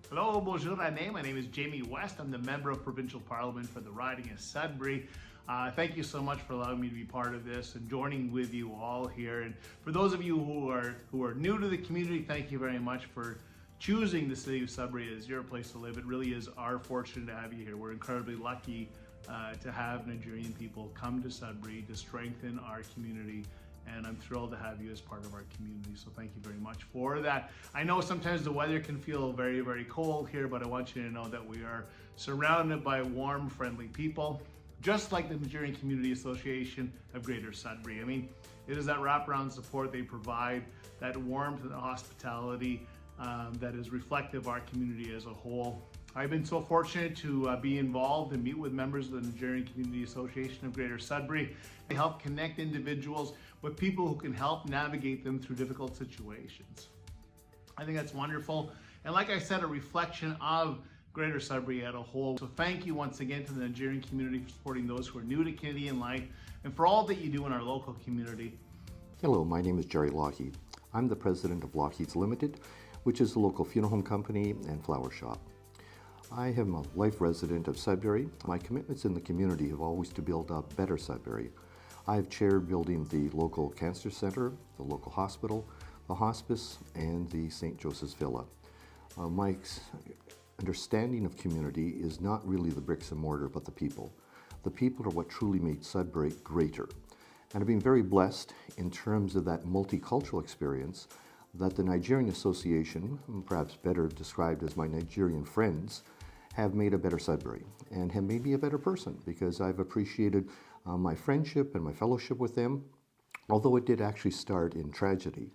Hello, bonjour, Rene. My name is Jamie West. I'm the Member of Provincial Parliament for the riding of Sudbury. Thank you so much for allowing me to be part of this and joining with you all here. And for those of you who are new to the community, thank you very much for choosing the city of Sudbury as your place to live. It really is our fortune to have you here. We're incredibly lucky to have Nigerian people come to Sudbury to strengthen our community, and I'm thrilled to have you as part of our community. So thank you very much for that. I know sometimes the weather can feel very, very cold here, but I want you to know that we are surrounded by warm, friendly people, just like the Nigerian Community Association of Greater Sudbury. I mean, it is that wraparound support they provide, that warmth and hospitality that is reflective of our community as a whole. I've been so fortunate to be involved and meet with members of the Nigerian Community Association of Greater Sudbury. They help connect individuals with people who can help navigate them through difficult situations. I think that's wonderful. And like I said, a reflection of Greater Sudbury at a whole. So thank you once again to the Nigerian community for supporting those who are new to Canadian life and for all that you do in our local community. Hello, my name is Jerry Lockheed. I'm the president of Lockheed's Limited, which is a local funeral home company and flower shop. I am a life resident of Sudbury. My commitments in the community have always to build a better Sudbury. I've chaired building the local cancer center, the local hospital, the hospice, and the St. Joseph's Villa. My understanding of community is not really the bricks and mortar, but the people. The people are what truly made Sudbury greater. And I've been very blessed in terms of that multicultural experience that the Nigerian Association, perhaps better described as my Nigerian friends, have made a better Sudbury and have made me a better person because I've appreciated my friendship and my fellowship with them, although it did actually start in tragedy.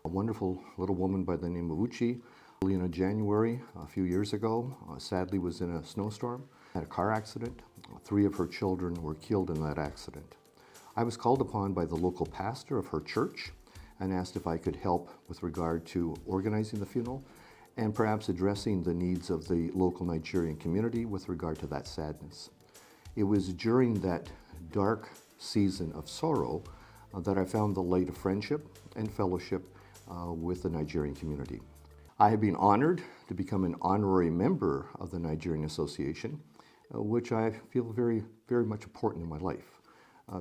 A wonderful little woman by the name of Uchi, in January a few years ago, sadly was in a snowstorm, had a car accident. 3 of her children were killed in that accident. I was called upon by the local pastor of her church and asked if I could help with regard to organizing the funeral and perhaps addressing the needs of the local Nigerian community with regard to that sadness. It was during that dark season of sorrow that I found the light of friendship and fellowship with the Nigerian community. I have been honored to become an honorary member of the Nigerian Association, which I feel very, very much important in my life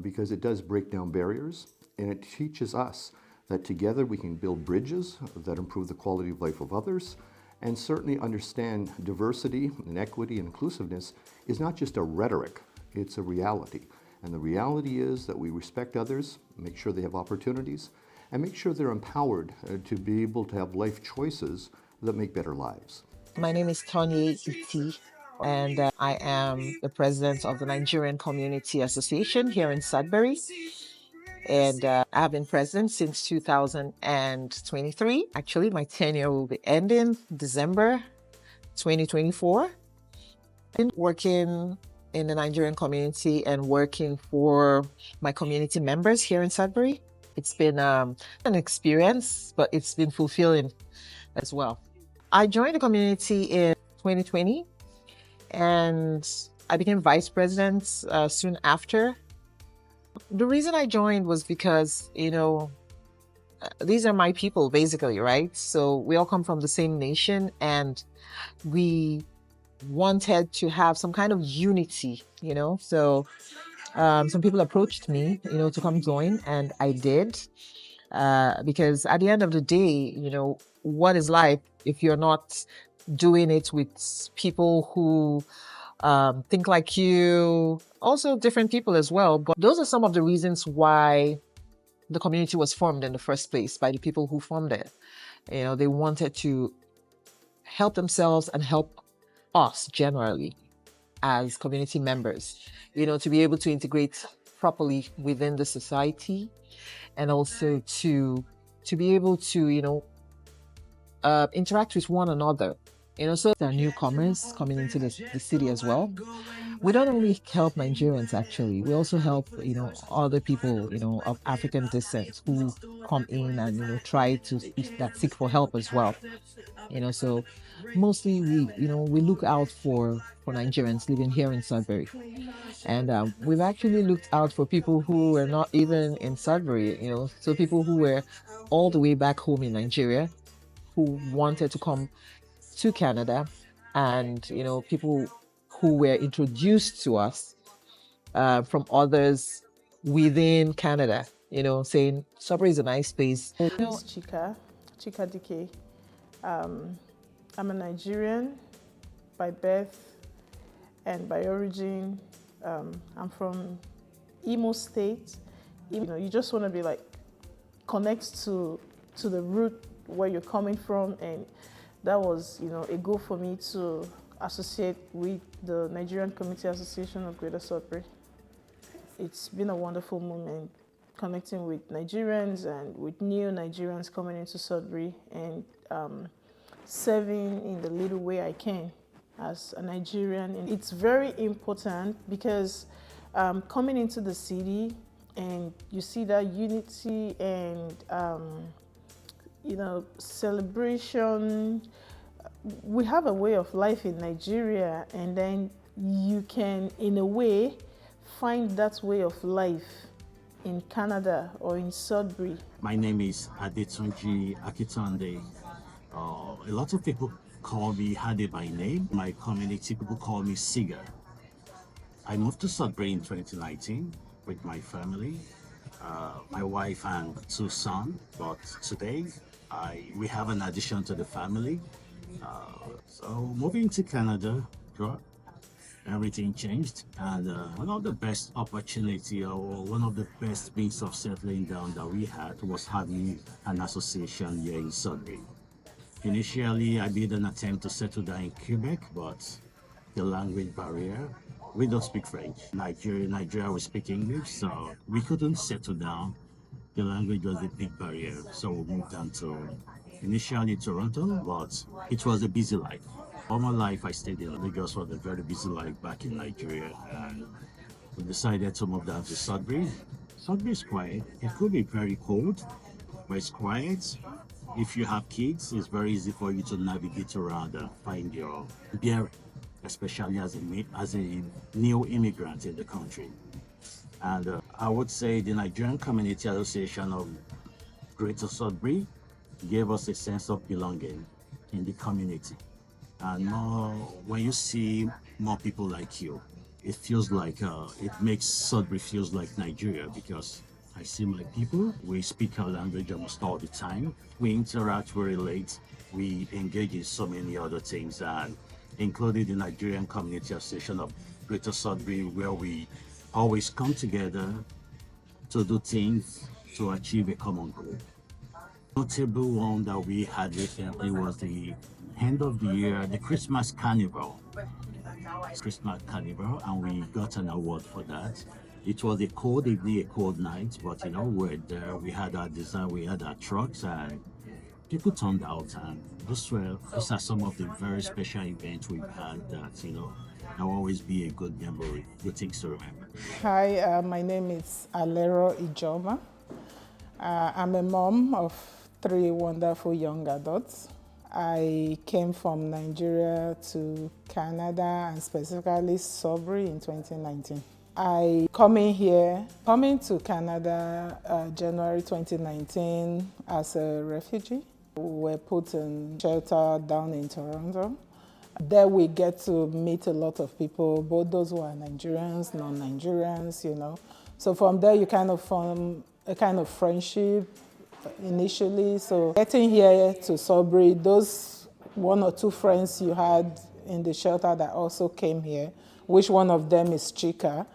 because it does break down barriers and it teaches us that together we can build bridges that improve the quality of life of others, and certainly understand diversity and equity and inclusiveness is not just a rhetoric, it's a reality. And the reality is that we respect others, make sure they have opportunities, and make sure they're empowered to be able to have life choices that make better lives. My name is Tony Iti, and I am the president of the Nigerian Community Association here in Sudbury. And I've been president since 2023. Actually, my tenure will be ending December 2024. I've been working in the Nigerian community and working for my community members here in Sudbury. It's been an experience, but it's been fulfilling as well. I joined the community in 2020 and I became vice president soon after. The reason I joined was because, these are my people basically, right? So we all come from the same nation and we wanted to have some kind of unity, So some people approached me, to come join, and I did. Because at the end of the day, what is life if you're not doing it with people who think like you, also different people as well. But those are some of the reasons why the community was formed in the first place by the people who formed it. They wanted to help themselves and help us generally as community members, to be able to integrate properly within the society and also to be able to, interact with one another. So there are newcomers coming into the city as well. We don't only help Nigerians, actually. We also help, other people, of African descent who come in and, try to seek for help as well. So mostly we look out for Nigerians living here in Sudbury. And we've actually looked out for people who were not even in Sudbury, so people who were all the way back home in Nigeria, who wanted to come to Canada, and people who were introduced to us from others within Canada, saying Sudbury is a nice place. My name is Chika Dike. I'm a Nigerian by birth and by origin. I'm from Imo State. You just want to be like connect to the root where you're coming from, and that was a goal for me to associate with the Nigerian Community Association of Greater Sudbury. It's been a wonderful moment connecting with Nigerians and with new Nigerians coming into Sudbury, and serving in the little way I can as a Nigerian. And it's very important because coming into the city and you see that unity and celebration. We have a way of life in Nigeria, and then you can, in a way, find that way of life in Canada or in Sudbury. My name is Adetunji Akitande. A lot of people call me Hade by name. My community people call me Siga. I moved to Sudbury in 2019 with my family, my wife and 2 sons. But today, we have an addition to the family. So moving to Canada, everything changed, and one of the best opportunity or one of the best means of settling down that we had was having an association here in Sudbury. Initially, I made an attempt to settle down in Quebec, but the language barrier. We don't speak French. Nigeria, we speak English, so we couldn't settle down. The language was a big barrier, so we moved down to initially Toronto, but it was a busy life. All my life, I stayed in Lagos for a very busy life back in Nigeria, and we decided to move down to Sudbury. Sudbury is quiet. It could be very cold, but it's quiet. If you have kids, it's very easy for you to navigate around and find your bearing, especially as a new immigrant in the country. And I would say the Nigerian Community Association of Greater Sudbury gave us a sense of belonging in the community. And when you see more people like you, it feels like, it makes Sudbury feels like Nigeria, because I see my people, we speak our language almost all the time. We interact, we relate, we engage in so many other things, and including the Nigerian Community Association of Greater Sudbury, where we always come together to do things to achieve a common goal. Notable one that we had recently was the end of the year, the Christmas Carnival. And we got an award for that. It was a cold evening, a cold night, but we're there, we had our design, we had our trucks, and people turned out, and these are some of the very special events we've had that, will always be a good memory, good things to remember. Hi, my name is Alero Ijoma. I'm a mom of 3 wonderful young adults. I came from Nigeria to Canada, and specifically Sudbury, in 2019. I coming to Canada January 2019 as a refugee. We were put in shelter down in Toronto. There we get to meet a lot of people, both those who are Nigerians, non-Nigerians, So from there you kind of form a kind of friendship initially. So getting here to Sudbury, those 1 or 2 friends you had in the shelter that also came here, which one of them is Chika.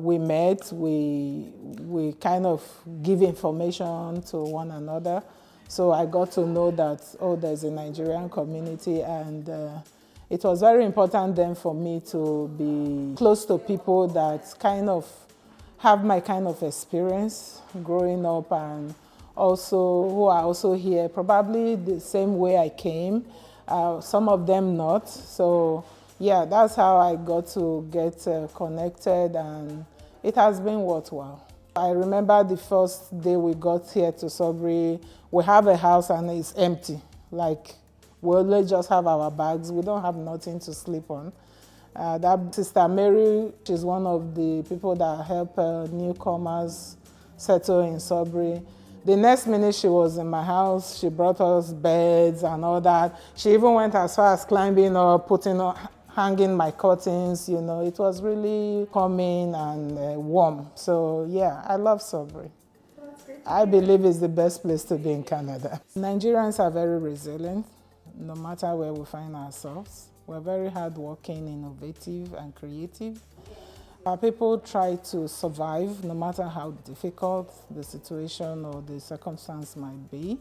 We met, we kind of give information to one another. So I got to know that, there's a Nigerian community, and it was very important then for me to be close to people that kind of have my kind of experience growing up, and also who are also here, probably the same way I came, some of them not. So yeah, that's how I got to get connected, and it has been worthwhile. I remember the first day we got here to Sudbury, we have a house and it's empty. Like, we only just have our bags. We don't have nothing to sleep on. That Sister Mary, she's one of the people that help newcomers settle in Sudbury. The next minute she was in my house, she brought us beds and all that. She even went as far as climbing or hanging my curtains, you know. It was really calming and warm. So yeah, I love Sudbury. I believe it's the best place to be in Canada. Nigerians are very resilient, no matter where we find ourselves. We're very hardworking, innovative, and creative. Our people try to survive no matter how difficult the situation or the circumstance might be.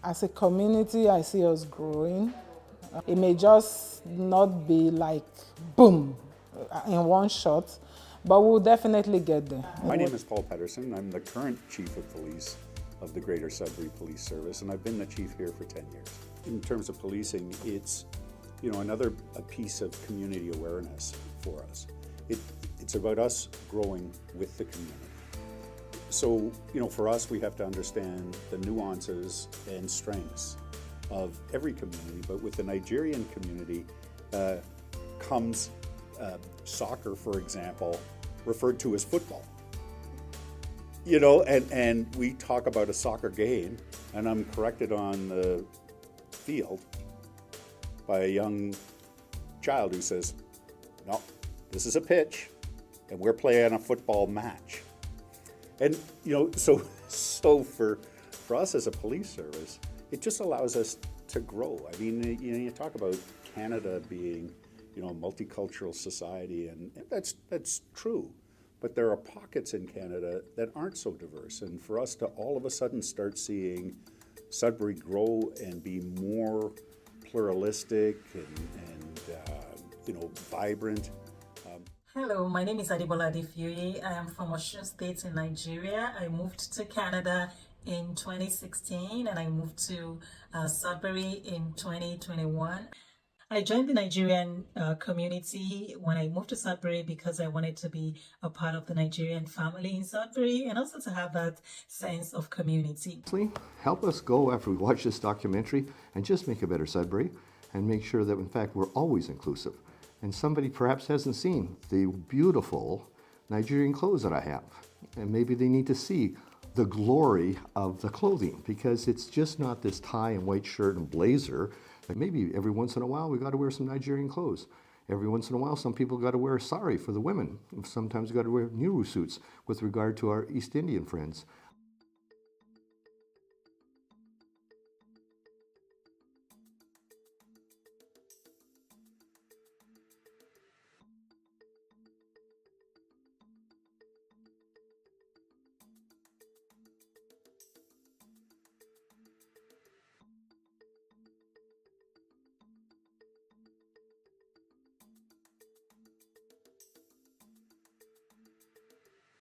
As a community, I see us growing. It may just not be like boom in one shot, but we'll definitely get there. My name is Paul Pedersen. I'm the current Chief of Police of the Greater Sudbury Police Service, and I've been the chief here for 10 years. In terms of policing, it's another piece of community awareness for us. It's about us growing with the community. So, for us, we have to understand the nuances and strengths of every community, but with the Nigerian community comes soccer, for example, referred to as football. And we talk about a soccer game, and I'm corrected on the field by a young child who says, no, this is a pitch, and we're playing a football match. And, so for us as a police service, it just allows us to grow. I mean, you talk about Canada being, a multicultural society, and that's true. But there are pockets in Canada that aren't so diverse. And for us to all of a sudden start seeing Sudbury grow and be more pluralistic and vibrant. Hello, my name is Adibola Adefuye. I am from Osun State in Nigeria. I moved to Canada in 2016 and I moved to Sudbury in 2021. I joined the Nigerian community when I moved to Sudbury because I wanted to be a part of the Nigerian family in Sudbury and also to have that sense of community. Help us go after we watch this documentary and just make a better Sudbury and make sure that in fact we're always inclusive. And somebody perhaps hasn't seen the beautiful Nigerian clothes that I have. And maybe they need to see the glory of the clothing, because it's just not this tie and white shirt and blazer. Like maybe every once in a while we got to wear some Nigerian clothes. Every once in a while some people got to wear sari for the women. Sometimes we got to wear Nehru suits with regard to our East Indian friends.